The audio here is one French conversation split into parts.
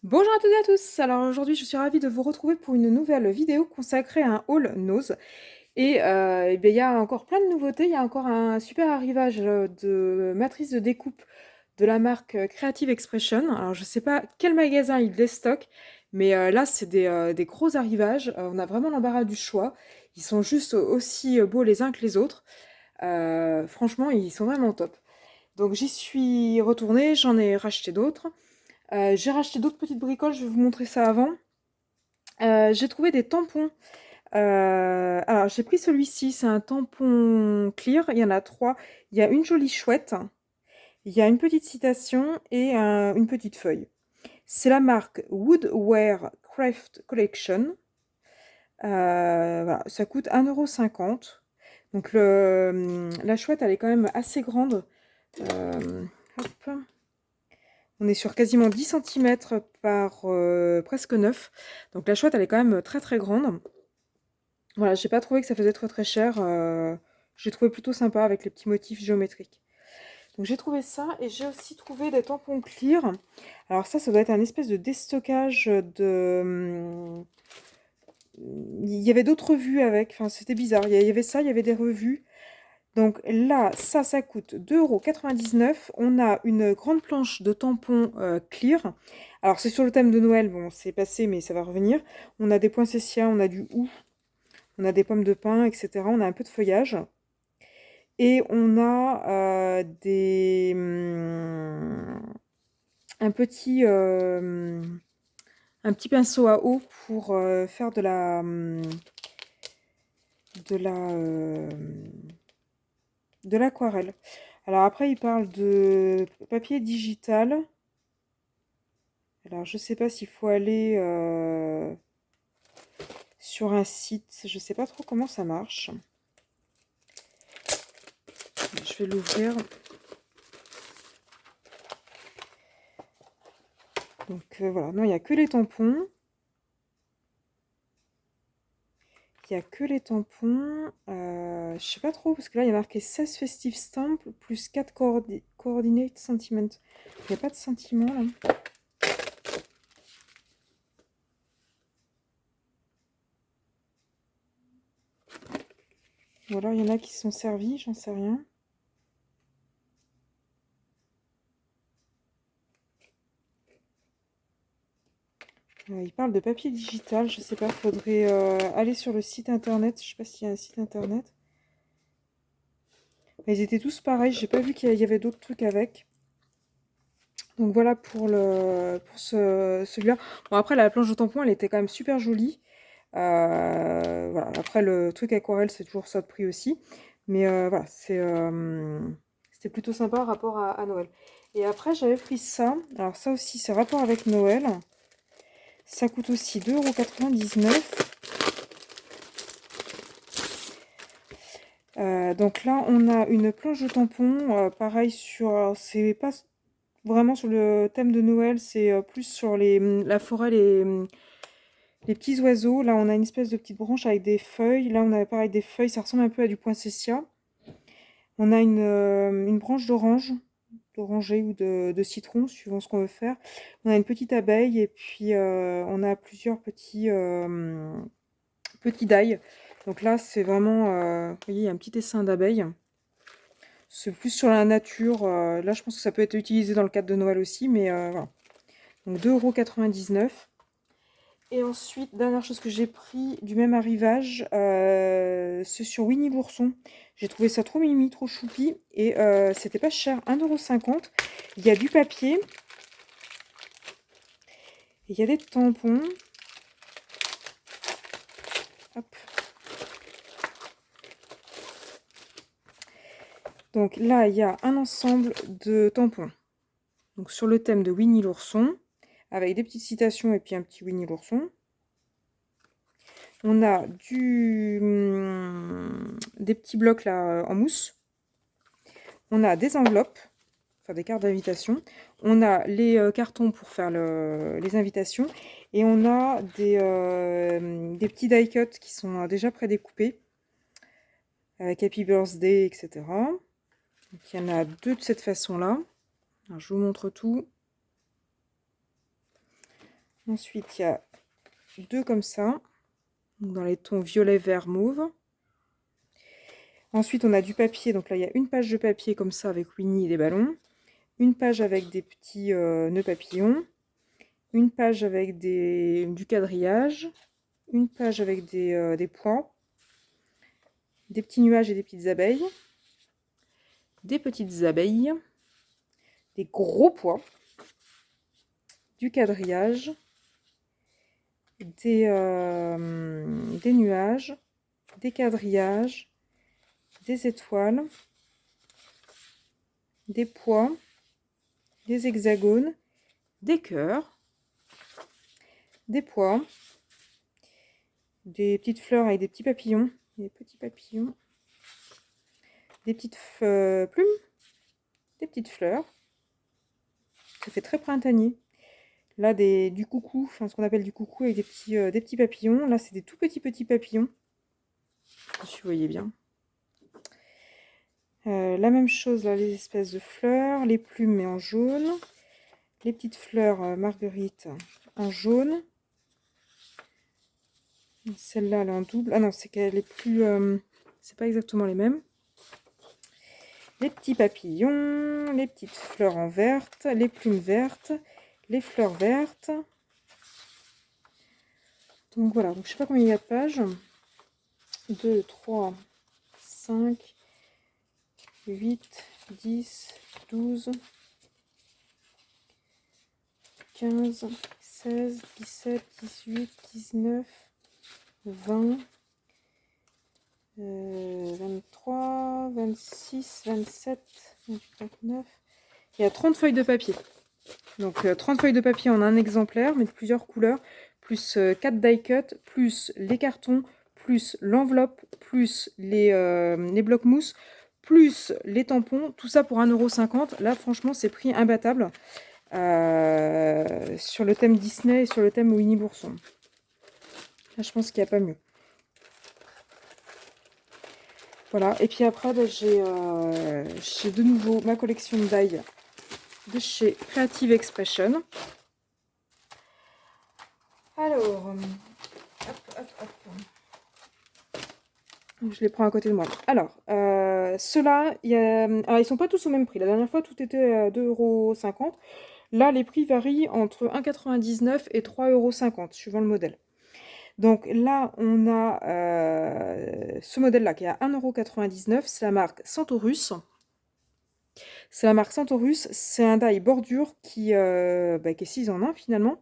Bonjour à toutes et à tous. Alors aujourd'hui, je suis ravie de vous retrouver pour une nouvelle vidéo consacrée à un haul Nose. Et bien, il y a encore plein de nouveautés. Il y a encore un super arrivage de matrice de découpe de la marque Creative Expression. Alors je ne sais pas quel magasin il déstocke, mais là c'est des gros arrivages. On a vraiment l'embarras du choix. Ils sont juste aussi beaux les uns que les autres. Franchement, ils sont vraiment top. Donc j'y suis retournée, j'en ai racheté d'autres. J'ai racheté d'autres petites bricoles, je vais vous montrer ça avant. J'ai trouvé des tampons. Alors, j'ai pris celui-ci, c'est un tampon clear. Il y en a trois. Il y a une jolie chouette, il y a une petite citation et une petite feuille. C'est la marque Woodware Craft Collection. Voilà, ça coûte 1,50 €. Donc, la chouette, elle est quand même assez grande. Hop. On est sur quasiment 10 centimètres par presque 9. Donc la chouette, elle est quand même très très grande. Voilà, j'ai pas trouvé que ça faisait très très cher. J'ai trouvé plutôt sympa avec les petits motifs géométriques. Donc j'ai trouvé ça et j'ai aussi trouvé des tampons clear. Alors ça doit être un espèce de déstockage de... Il y avait d'autres revues avec, enfin c'était bizarre. Il y avait ça, il y avait des revues. Donc là, ça coûte 2,99 €. On a une grande planche de tampons clear. Alors c'est sur le thème de Noël, bon c'est passé mais ça va revenir. On a des poinsettias, on a du hou, on a des pommes de pin, etc. On a un peu de feuillage. Et on a un petit pinceau à eau pour faire de la, euh, de l'aquarelle. Alors après, il parle de papier digital. Alors je sais pas s'il faut aller sur un site. Je sais pas trop comment ça marche. Je vais l'ouvrir. Donc voilà, non, il n'y a que les tampons. Il n'y a que les tampons. Je sais pas trop, parce que là, il y a marqué 16 festive stamps plus 4 coordinate sentiments. Il n'y a pas de sentiments, là. Ou alors, il y en a qui sont servis, j'en sais rien. Il parle de papier digital, je sais pas, faudrait aller sur le site internet. Je sais pas s'il y a un site internet. Mais ils étaient tous pareils, j'ai pas vu qu'il y avait d'autres trucs avec. Donc voilà pour celui-là. Bon, après, la planche de tampon, elle était quand même super jolie. Voilà. Après, le truc aquarelle, c'est toujours ça de prix aussi. Mais voilà, c'était plutôt sympa par rapport à Noël. Et après, j'avais pris ça. Alors ça aussi, c'est rapport avec Noël. Ça coûte aussi 2,99 €. Donc là, on a une planche de tampon, pareil sur... alors, c'est pas vraiment sur le thème de Noël, c'est plus sur la forêt, les petits oiseaux. Là, on a une espèce de petite branche avec des feuilles. Là, on a pareil des feuilles, ça ressemble un peu à du poinsettia. On a une branche d'oranger ou de citron, suivant ce qu'on veut faire. On a une petite abeille et puis on a plusieurs petits dailles. Donc là, c'est vraiment, vous voyez, il y a un petit essaim d'abeilles. C'est plus sur la nature. Là, je pense que ça peut être utilisé dans le cadre de Noël aussi, mais voilà. Donc 2,99 €. Et ensuite, dernière chose que j'ai pris du même arrivage, c'est sur Winnie l'ourson. J'ai trouvé ça trop mimi, trop choupi. Et c'était pas cher, 1,50 €. Il y a du papier. Et il y a des tampons. Hop. Donc là, il y a un ensemble de tampons. Donc sur le thème de Winnie l'ourson, avec des petites citations et puis un petit Winnie l'ourson. On a des petits blocs là en mousse. On a des enveloppes, enfin des cartes d'invitation. On a les cartons pour faire les invitations. Et on a des petits die cuts qui sont déjà prédécoupés avec Happy Birthday, etc. Donc il y en a deux de cette façon-là. Alors, je vous montre tout. Ensuite, il y a 2 comme ça, dans les tons violet, vert, mauve. Ensuite, on a du papier. Donc là, il y a une page de papier comme ça avec Winnie et des ballons. Une page avec des petits nœuds papillons. Une page avec du quadrillage. Une page avec des pois. Des petits nuages et des petites abeilles. Des petites abeilles. Des gros pois. Du quadrillage. Des nuages. Des quadrillages. Des étoiles. Des pois. Des hexagones. Des cœurs. Des pois. Des petites fleurs avec des petits papillons. Des petits papillons. Des petites plumes. Des petites fleurs. Ça fait très printanier. Là, du coucou, enfin ce qu'on appelle du coucou avec des petits papillons. Là, c'est des tout petits papillons. Si vous voyez bien. La même chose, là, les espèces de fleurs. Les plumes, mais en jaune. Les petites fleurs marguerite en jaune. Celle-là, elle est en double. Ah non, c'est qu'elle est plus... c'est pas exactement les mêmes. Les petits papillons, les petites fleurs en verte, les plumes vertes, les fleurs vertes. Donc voilà, donc je sais pas combien il y a de pages. 2, 3, 5, 8, 10, 12, 15, 16, 17, 18, 19, 20, 23, 26, 27, 28, 29. Il y a 30 feuilles de papier. Donc 30 feuilles de papier en un exemplaire, mais de plusieurs couleurs, plus 4 die cut, plus les cartons, plus l'enveloppe, plus les blocs mousse, plus les tampons, tout ça pour 1,50 €. Là, franchement, c'est prix imbattable sur le thème Disney et sur le thème Winnie l'ourson. Là, je pense qu'il n'y a pas mieux. Voilà, et puis après, bah, j'ai de nouveau ma collection de die de chez Creative Expression. Alors, je les prends à côté de moi. Alors, ceux-là, alors, ils sont pas tous au même prix. La dernière fois, tout était à 2,50 €. Là, les prix varient entre 1,99 € et 3,50 € suivant le modèle. Donc là, on a ce modèle-là qui est à 1,99 €. C'est la marque Centaurus. C'est la marque Centaurus. C'est un die bordure qui est 6 en 1 finalement.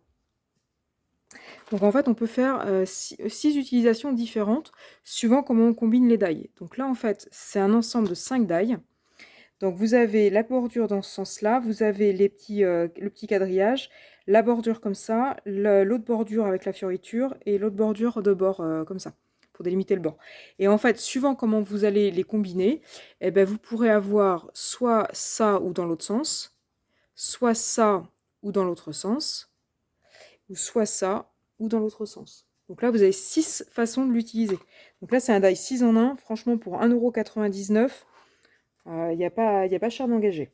Donc en fait, on peut faire 6 utilisations différentes suivant comment on combine les die. Donc là, en fait, c'est un ensemble de 5 die. Donc vous avez la bordure dans ce sens-là, vous avez le petit quadrillage, la bordure comme ça, l'autre bordure avec la fioriture et l'autre bordure de bord comme ça, pour délimiter le bord. Et en fait, suivant comment vous allez les combiner, eh ben, vous pourrez avoir soit ça ou dans l'autre sens, soit ça ou dans l'autre sens, ou soit ça ou dans l'autre sens. Donc là, vous avez 6 façons de l'utiliser. Donc là, c'est un die 6 en 1, franchement, pour 1,99 €, il n'y a pas cher d'engager.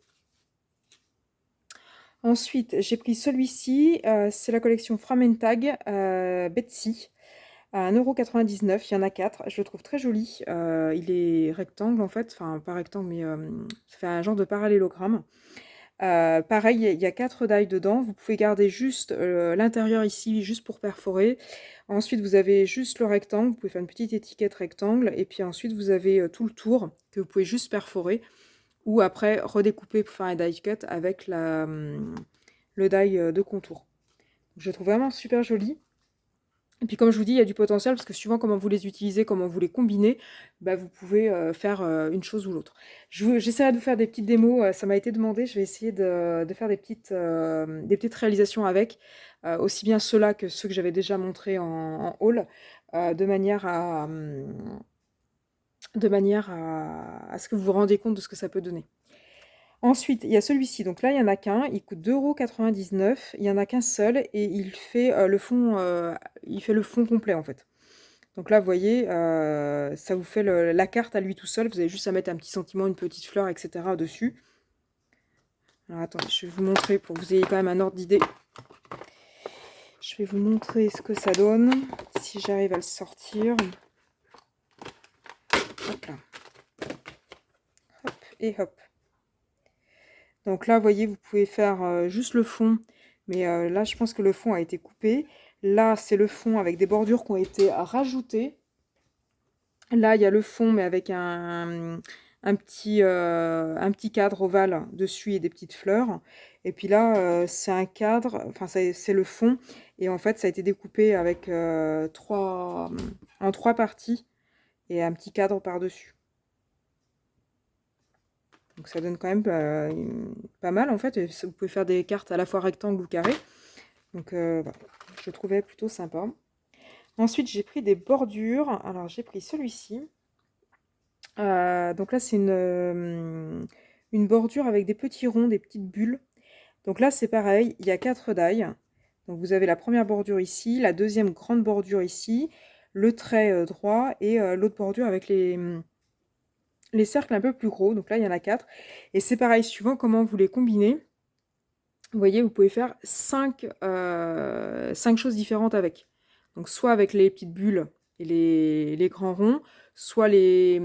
Ensuite, j'ai pris celui-ci, c'est la collection Framentag Betsy, à 1,99 €. Il y en a 4, je le trouve très joli. Il est rectangle en fait, enfin pas rectangle, mais ça fait un genre de parallélogramme. Pareil, il y a 4 die dedans. Vous pouvez garder juste l'intérieur ici, juste pour perforer. Ensuite, vous avez juste le rectangle. Vous pouvez faire une petite étiquette rectangle. Et puis ensuite, vous avez tout le tour que vous pouvez juste perforer. Ou après, redécouper pour faire un die cut avec le die de contour. Je le trouve vraiment super joli. Et puis comme je vous dis, il y a du potentiel parce que suivant comment vous les utilisez, comment vous les combinez, bah, vous pouvez faire une chose ou l'autre. J'essaierai de faire des petites démos, ça m'a été demandé, je vais essayer de faire des petites réalisations avec, aussi bien ceux-là que ceux que j'avais déjà montrés en haul, de manière à ce que vous vous rendez compte de ce que ça peut donner. Ensuite, il y a celui-ci. Donc là, il n'y en a qu'un. Il coûte 2,99 €. Il n'y en a qu'un seul et il fait le fond complet en fait. Donc là, vous voyez, ça vous fait la carte à lui tout seul. Vous avez juste à mettre un petit sentiment, une petite fleur, etc. dessus. Alors attendez, je vais vous montrer pour que vous ayez quand même un ordre d'idée. je vais vous montrer ce que ça donne, si j'arrive à le sortir. Hop là. Hop et hop. Donc là, vous voyez, vous pouvez faire juste le fond. Mais là, je pense que le fond a été coupé. Là, c'est le fond avec des bordures qui ont été rajoutées. Là, il y a le fond, mais avec un petit cadre ovale dessus et des petites fleurs. Et puis là, c'est un cadre, enfin, c'est le fond. Et en fait, ça a été découpé avec en trois parties et un petit cadre par-dessus. Donc ça donne quand même pas mal en fait. Et vous pouvez faire des cartes à la fois rectangles ou carrées. Donc voilà, je le trouvais plutôt sympa. Ensuite, j'ai pris des bordures. Alors, j'ai pris celui-ci. Donc là, c'est une bordure avec des petits ronds, des petites bulles. Donc là, c'est pareil, il y a 4 dailles. Donc vous avez la première bordure ici, la deuxième grande bordure ici, le trait droit et l'autre bordure avec les cercles un peu plus gros. Donc là, il y en a 4. Et c'est pareil, suivant comment vous les combinez. Vous voyez, vous pouvez faire 5 choses différentes avec. Donc soit avec les petites bulles et les grands ronds, soit les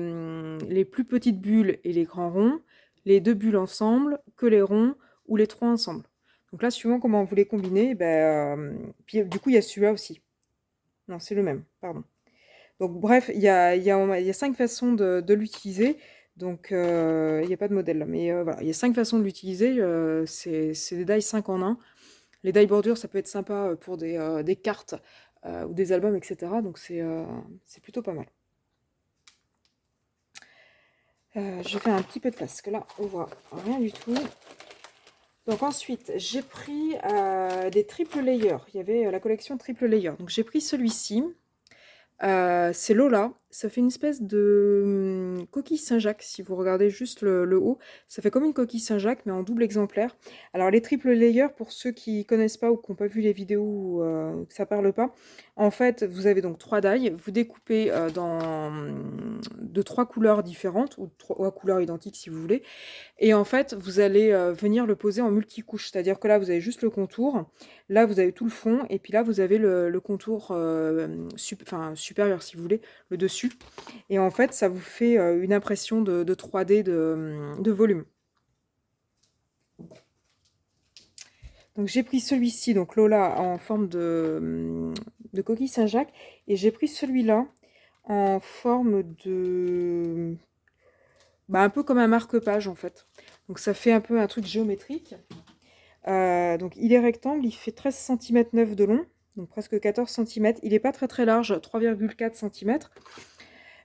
plus petites bulles et les grands ronds, les 2 bulles ensemble, que les ronds, ou les 3 ensemble. Donc là, suivant comment vous les combinez, puis du coup, il y a celui-là aussi. Non, c'est le même, pardon. Donc bref, il y a 5 façons de l'utiliser. Donc il n'y a pas de modèle là. Mais voilà, il y a 5 façons de l'utiliser. C'est des die 5 en 1. Les die bordures, ça peut être sympa pour des cartes ou des albums, etc. Donc c'est plutôt pas mal. Je fais un petit peu de place, parce que là, on voit rien du tout. Donc ensuite, j'ai pris des triple layers. Il y avait la collection triple layer. Donc j'ai pris celui-ci. C'est Lola. Ça fait une espèce de coquille Saint-Jacques, si vous regardez juste le haut. Ça fait comme une coquille Saint-Jacques, mais en double exemplaire. Alors, les triple layers, pour ceux qui connaissent pas ou qui n'ont pas vu les vidéos ou que ça parle pas, en fait, vous avez donc 3 dailles. Vous découpez de 3 couleurs différentes, ou 3 couleurs identiques si vous voulez. Et en fait, vous allez venir le poser en multicouche. C'est-à-dire que là, vous avez juste le contour. Là, vous avez tout le fond. Et puis là, vous avez le contour supérieur, si vous voulez, le dessus. Et en fait, ça vous fait une impression de 3D de volume. Donc j'ai pris celui-ci, donc Lola, en forme de coquille Saint-Jacques. Et j'ai pris celui-là en forme de... un peu comme un marque-page, en fait. Donc ça fait un peu un truc géométrique. Donc il est rectangle, il fait 13 cm 9 de long, donc presque 14 cm. Il n'est pas très très large, 3,4 cm.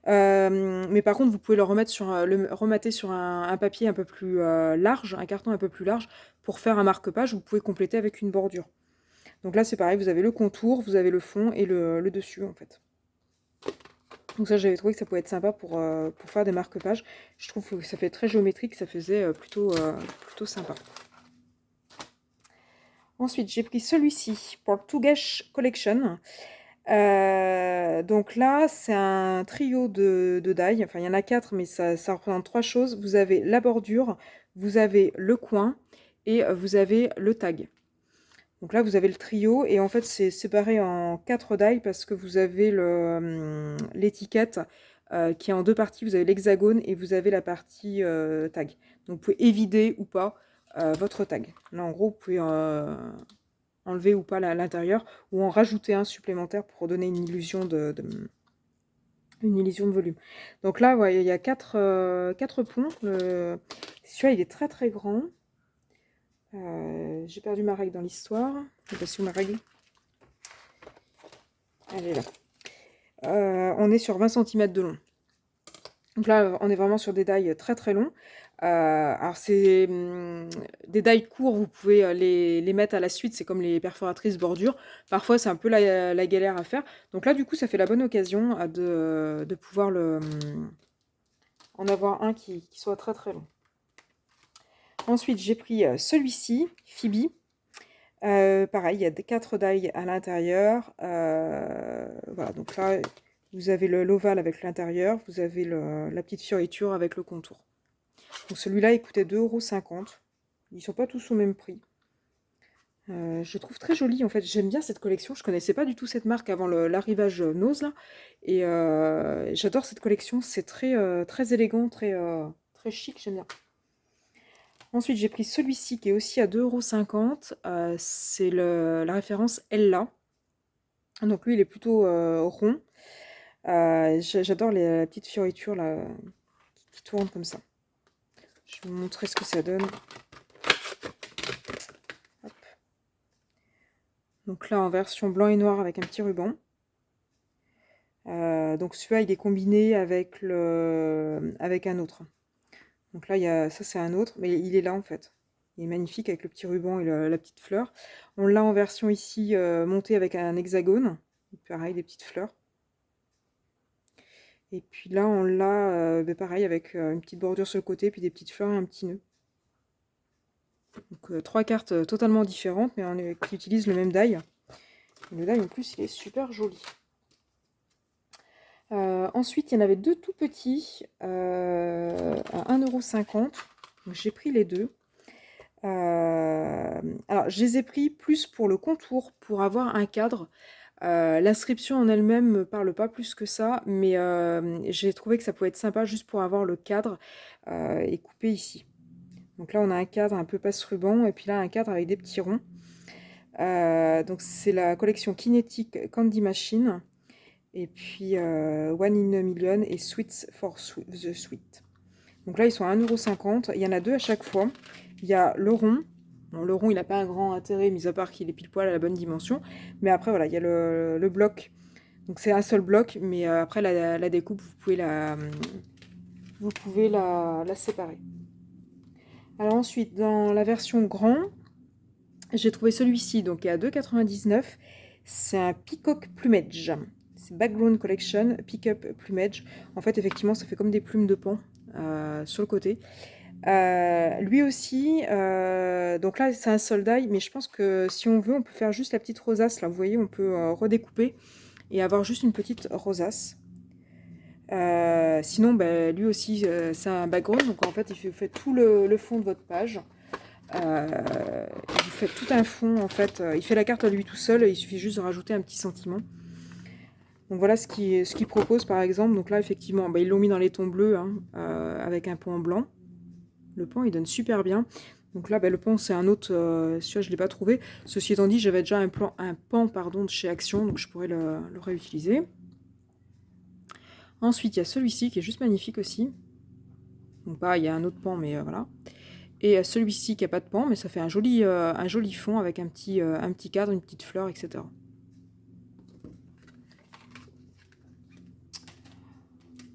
Mais par contre, vous pouvez le remater sur un papier un peu plus large, un carton un peu plus large, pour faire un marque-page. Vous pouvez compléter avec une bordure. Donc là, c'est pareil, vous avez le contour, vous avez le fond et le dessus, en fait. Donc ça, j'avais trouvé que ça pouvait être sympa pour faire des marque-pages. Je trouve que ça fait très géométrique, ça faisait plutôt sympa. Ensuite, j'ai pris celui-ci pour le Tougash Collection. Donc là, c'est un trio de die. Enfin, il y en a 4, mais ça représente 3 choses. Vous avez la bordure, vous avez le coin et vous avez le tag. Donc là, vous avez le trio et en fait, c'est séparé en 4 die parce que vous avez l'étiquette qui est en 2 parties. Vous avez l'hexagone et vous avez la partie tag. Donc, vous pouvez évider ou pas votre tag. Là, en gros, vous pouvez enlever ou pas l'intérieur ou en rajouter un supplémentaire pour donner une illusion une illusion de volume. Donc là, ouais, il y a 4 ponts. Celui-là, il est très très grand. J'ai perdu ma règle dans l'histoire. Je sais pas si ma règle. Elle est là. On est sur 20 cm de long. Donc là, on est vraiment sur des dailles très très longs. Alors c'est des dailles courts, vous pouvez les mettre à la suite, c'est comme les perforatrices bordures. Parfois, c'est un peu la galère à faire. Donc là, du coup, ça fait la bonne occasion de pouvoir en avoir un qui soit très très long. Ensuite, j'ai pris celui-ci, Phoebe. Pareil, il y a 4 dailles à l'intérieur. Voilà, donc là, vous avez l'ovale avec l'intérieur, vous avez la petite fioriture avec le contour. Donc celui-là, il coûtait 2,50 €. Ils ne sont pas tous au même prix. Je trouve très jolie en fait. J'aime bien cette collection. Je connaissais pas du tout cette marque avant l'arrivage Nose là. Et j'adore cette collection. C'est très, très élégant, très, très chic. J'aime bien. Ensuite, j'ai pris celui-ci qui est aussi à 2,50 €. C'est la référence Ella. Donc lui, il est plutôt rond. J'adore la petite fioriture là, qui tourne comme ça. Je vais vous montrer ce que ça donne. Hop. Donc là, en version blanc et noir avec un petit ruban. Donc celui-là, il est combiné avec, avec un autre. Donc là, ça c'est un autre, mais il est là en fait. Il est magnifique avec le petit ruban et la petite fleur. On l'a en version ici montée avec un hexagone. Pareil, des petites fleurs. Et puis là, on l'a pareil avec une petite bordure sur le côté, puis des petites fleurs et un petit nœud. Donc 3 cartes totalement différentes, mais qui utilisent le même die. Et le die en plus, il est super joli. Ensuite, il y en avait 2 tout petits à 1,50 €. Donc j'ai pris les deux. Alors, je les ai pris plus pour le contour, pour avoir un cadre. L'inscription en elle-même me parle pas plus que ça, mais j'ai trouvé que ça pouvait être sympa juste pour avoir le cadre et couper ici. Donc là, on a un cadre un peu passe-ruban, et puis là, un cadre avec des petits ronds. Donc c'est la collection Kinetic Candy Machine. Et puis One in a Million et Sweets for the Sweet. Donc là, ils sont à 1,50 €. Il y en a 2 à chaque fois. Il y a le rond. Bon, le rond, il n'a pas un grand intérêt, mis à part qu'il est pile poil à la bonne dimension. Mais après, voilà, il y a le bloc. Donc c'est un seul bloc, mais après la découpe, vous pouvez la séparer. Alors ensuite, dans la version grand, j'ai trouvé celui-ci, donc à 2,99 €. C'est un Peacock Plumage. C'est Background Collection, Pick-up Plumage. En fait, effectivement, ça fait comme des plumes de paon sur le côté. Lui aussi, donc là, c'est un soldat, mais je pense que si on veut, on peut faire juste la petite rosace. Là, vous voyez, on peut redécouper et avoir juste une petite rosace. Sinon, bah, lui aussi, c'est un background. Donc, en fait, vous faites tout le fond de votre page. Vous faites tout un fond, en fait. Il fait la carte à lui tout seul. Il suffit juste de rajouter un petit sentiment. Donc voilà ce qu'il propose par exemple. Donc là effectivement bah, ils l'ont mis dans les tons bleus hein, avec un pan blanc. Le pan il donne super bien. Donc là bah, le pan c'est un autre, celui-là je ne l'ai pas trouvé. Ceci étant dit j'avais déjà un pan pardon, de chez Action donc je pourrais le réutiliser. Ensuite il y a celui-ci qui est juste magnifique aussi. Donc pareil il y a un autre pan mais voilà. Et celui-ci qui n'a pas de pan mais ça fait un joli fond avec un petit cadre, une petite fleur etc.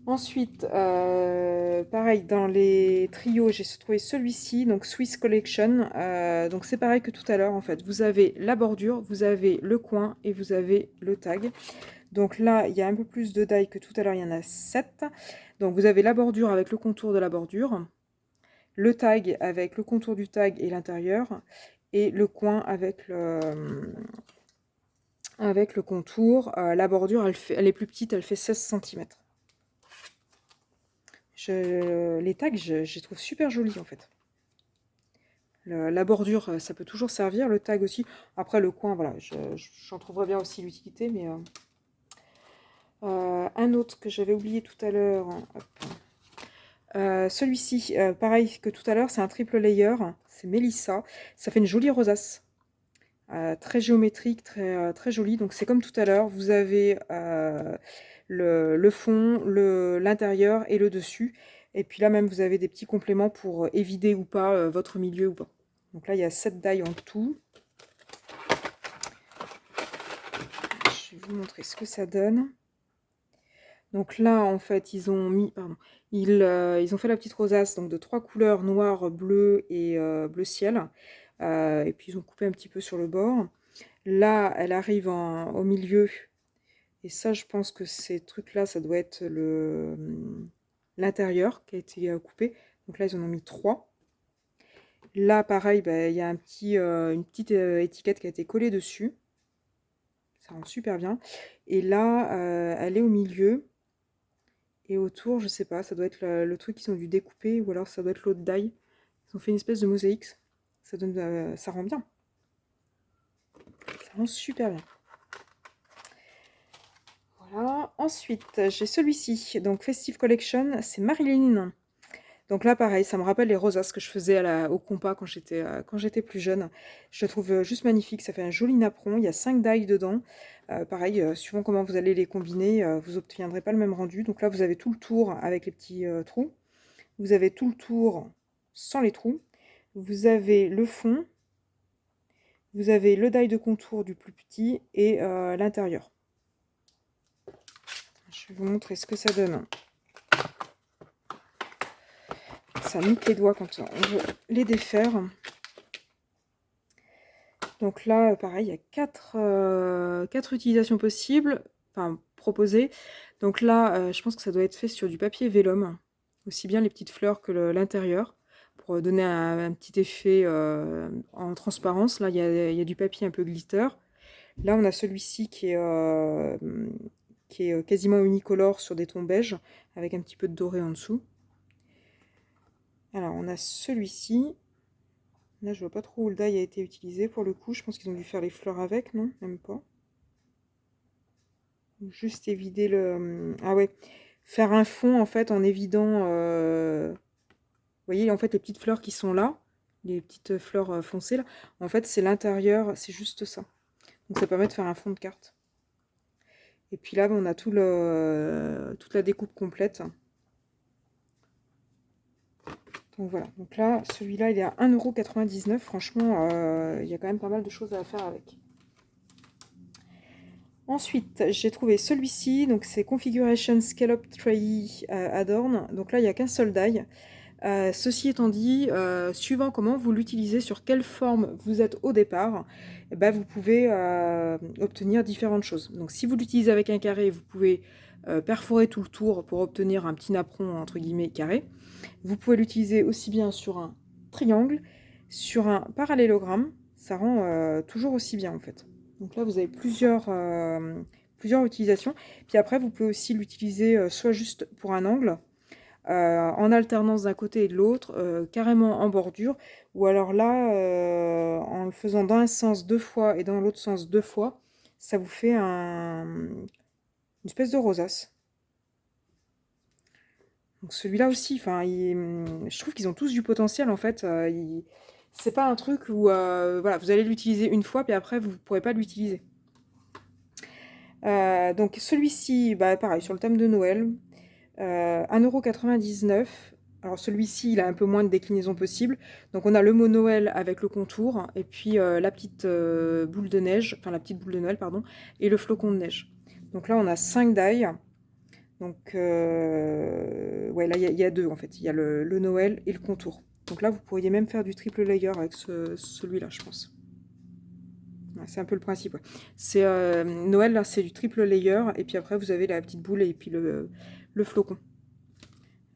Ensuite, pareil, dans les trios, j'ai trouvé celui-ci, donc Swiss Collection. Donc c'est pareil que tout à l'heure, en fait. Vous avez la bordure, vous avez le coin et vous avez le tag. Donc là, il y a un peu plus de die que tout à l'heure, il y en a 7. Donc vous avez la bordure avec le contour de la bordure, le tag avec le contour du tag et l'intérieur, et le coin avec le contour. La bordure, elle est plus petite, elle fait 16 cm. Les tags, je les trouve super jolis en fait. La bordure, ça peut toujours servir. Le tag aussi. Après, le coin, voilà, j'en trouverais bien aussi l'utilité. Mais un autre que j'avais oublié tout à l'heure. Celui-ci, pareil que tout à l'heure, c'est un triple layer. C'est Mélissa. Ça fait une jolie rosace. Très géométrique, très, très jolie. Donc c'est comme tout à l'heure. Vous avez le fond, l'intérieur et le dessus. Et puis là même, vous avez des petits compléments pour évider ou pas votre milieu ou pas. Donc là, il y a 7 die en tout. Je vais vous montrer ce que ça donne. Donc là, en fait, ils ont mis, pardon, ils ont fait la petite rosace donc de 3 couleurs, noir, bleu et bleu ciel. Et puis ils ont coupé un petit peu sur le bord. Là, elle arrive au milieu. Et ça, je pense que ces trucs-là, ça doit être l'intérieur qui a été coupé. Donc là, ils en ont mis 3. Là, pareil, bah, il y a une petite étiquette qui a été collée dessus. Ça rend super bien. Et là, elle est au milieu. Et autour, je sais pas, ça doit être le truc qu'ils ont dû découper. Ou alors ça doit être l'autre die. Ils ont fait une espèce de mosaïque. Ça rend bien. vraiment super bien. Voilà. Ensuite, j'ai celui-ci, donc Festive Collection, c'est Marilyn. Donc là, pareil, ça me rappelle les rosas que je faisais au compas quand j'étais plus jeune. Je le trouve juste magnifique, ça fait un joli napperon, il y a 5 die dedans. Pareil, suivant comment vous allez les combiner, vous obtiendrez pas le même rendu. Donc là, vous avez tout le tour avec les petits trous. Vous avez tout le tour sans les trous. Vous avez le fond. Vous avez le die de contour du plus petit et l'intérieur. Je vais vous montrer ce que ça donne. Ça nique les doigts quand on veut les défaire. Donc là, pareil, il y a 4 utilisations possibles, enfin proposées. Donc là, je pense que ça doit être fait sur du papier vélum, aussi bien les petites fleurs que l'intérieur, pour donner un petit effet en transparence. Là, il y a du papier un peu glitter. Là, on a celui-ci qui est quasiment unicolore sur des tons beige, avec un petit peu de doré en dessous. Alors, on a celui-ci. Là, je vois pas trop où le die a été utilisé pour le coup. Je pense qu'ils ont dû faire les fleurs avec, non? Même pas. Juste évider le... Ah ouais. Faire un fond, en fait, en évidant... Vous voyez, en fait, les petites fleurs qui sont là, les petites fleurs foncées, là, en fait, c'est l'intérieur, c'est juste ça. Donc, ça permet de faire un fond de carte. Et puis là, on a toute la découpe complète. Donc voilà, donc là, celui-là, il est à 1,99 €. Franchement, il y a quand même pas mal de choses à faire avec. Ensuite, j'ai trouvé celui-ci, donc c'est Configuration Scallop Tray Adorn. Donc là, il n'y a qu'un seul die. Ceci étant dit, suivant comment vous l'utilisez, sur quelle forme vous êtes au départ, eh ben, vous pouvez obtenir différentes choses. Donc si vous l'utilisez avec un carré, vous pouvez perforer tout le tour pour obtenir un petit napperon entre guillemets carré. Vous pouvez l'utiliser aussi bien sur un triangle, sur un parallélogramme, ça rend toujours aussi bien en fait. Donc là vous avez plusieurs utilisations. Puis après vous pouvez aussi l'utiliser soit juste pour un angle, en alternance d'un côté et de l'autre, carrément en bordure, ou alors là, en le faisant dans un sens 2 fois et dans l'autre sens 2 fois, ça vous fait une espèce de rosace. Donc celui-là aussi, enfin, je trouve qu'ils ont tous du potentiel en fait. C'est pas un truc où voilà, vous allez l'utiliser une fois, puis après vous ne pourrez pas l'utiliser. Donc celui-ci, bah, pareil, sur le thème de Noël, 1,99 €. Alors celui-ci, il a un peu moins de déclinaisons possibles. Donc on a le mot Noël avec le contour, et puis la petite boule de neige, enfin la petite boule de Noël, pardon, et le flocon de neige. Donc là, on a 5 die. Donc ouais, là, il y a 2 en fait. Il y a le Noël et le contour. Donc là, vous pourriez même faire du triple layer avec celui-là, je pense. Ouais, c'est un peu le principe. Ouais. C'est Noël, là, c'est du triple layer, et puis après, vous avez la petite boule et puis le flocon.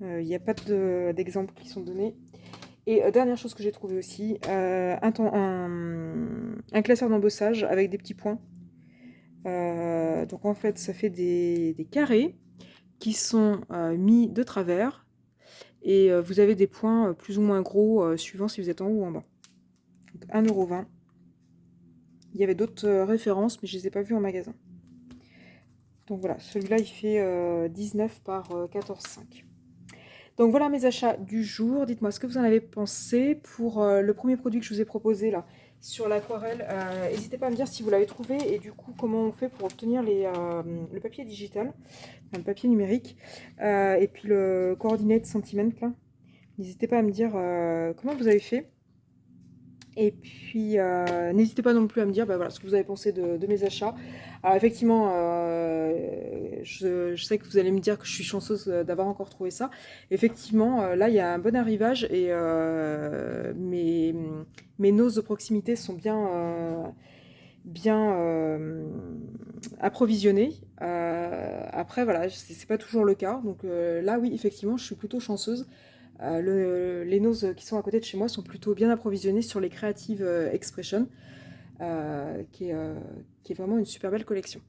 Il n'y a pas d'exemples qui sont donnés. Et dernière chose que j'ai trouvé aussi, un classeur d'embossage avec des petits points. Donc en fait, ça fait des carrés qui sont mis de travers, et vous avez des points plus ou moins gros suivant si vous êtes en haut ou en bas. Donc 1,20 €. Il y avait d'autres références, mais je ne les ai pas vues en magasin. Donc voilà, celui-là il fait 19 par 14,5. Donc voilà mes achats du jour. Dites-moi ce que vous en avez pensé. Pour le premier produit que je vous ai proposé là, sur l'aquarelle, n'hésitez pas à me dire si vous l'avez trouvé, et du coup comment on fait pour obtenir le papier digital, enfin, le papier numérique, et puis le coordinate sentiment là. N'hésitez pas à me dire comment vous avez fait. Et puis, n'hésitez pas non plus à me dire bah, voilà, ce que vous avez pensé de mes achats. Alors, effectivement, je sais que vous allez me dire que je suis chanceuse d'avoir encore trouvé ça. Effectivement, là, il y a un bon arrivage, et mes noses de proximité sont bien approvisionnées. Après, voilà, c'est pas toujours le cas. Donc là, oui, effectivement, je suis plutôt chanceuse. Les noses qui sont à côté de chez moi sont plutôt bien approvisionnés sur les Creative Expression, qui est vraiment une super belle collection.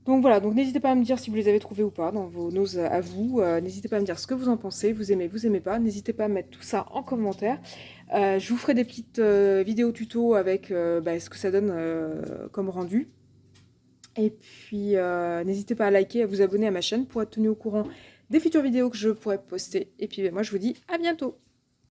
Donc voilà, donc n'hésitez pas à me dire si vous les avez trouvés ou pas dans vos noses à vous. N'hésitez pas à me dire ce que vous en pensez, vous aimez pas. N'hésitez pas à mettre tout ça en commentaire. Je vous ferai des petites vidéos tuto avec ce que ça donne comme rendu. Et puis n'hésitez pas à liker, à vous abonner à ma chaîne pour être tenu au courant des futures vidéos que je pourrai poster. Et puis moi je vous dis à bientôt.